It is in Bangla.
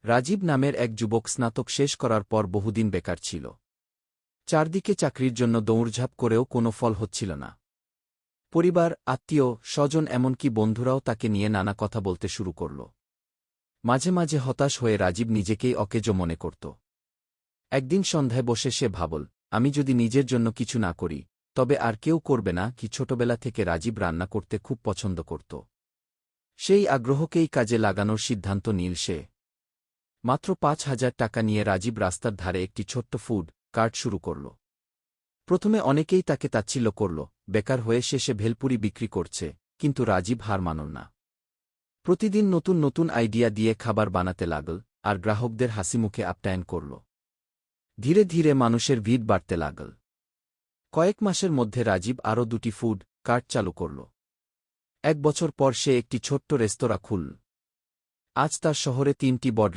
রাজীব নামের এক যুবক স্নাতক শেষ করার পর বহুদিন বেকার ছিল। চারদিকে চাকরির জন্য দৌড়ঝাঁপ করেও কোনো ফল হচ্ছিল না। পরিবার, আত্মীয়, স্বজন এমনকি বন্ধুরাও তাকে নিয়ে নানা কথা বলতে শুরু করল। মাঝে মাঝে হতাশ হয়ে রাজীব নিজেকেই অকেজো মনে করত। একদিন সন্ধ্যায় বসে সে ভাবল, আমি যদি নিজের জন্য কিছু না করি, তবে আর কেউ করবে না কি? ছোটবেলা থেকে রাজীব রান্না করতে খুব পছন্দ করত। সেই আগ্রহকেই কাজে লাগানোর সিদ্ধান্ত নিল সে। মাত্র ৫,০০০ টাকা নিয়ে রাজীব রাস্তার ধারে একটি ছোট্ট ফুড কার্ট শুরু করল। প্রথমে অনেকেই তাকে তাচ্ছিল্য করল, বেকার হয়ে সে ভেলপুরি বিক্রি করছে, কিন্তু রাজীব হার মানল না। প্রতিদিন নতুন নতুন আইডিয়া দিয়ে খাবার বানাতে লাগল, আর গ্রাহকদের হাসিমুখে আপ্যায়ন করল। ধীরে ধীরে মানুষের ভিড় বাড়তে লাগল। কয়েক মাসের মধ্যে রাজীব আরও ২টি ফুড কার্ট চালু করল। ১ বছর পর সে একটি ছোট্ট রেস্তোরাঁ খুলল। আজ তার শহরে ৩টি বড়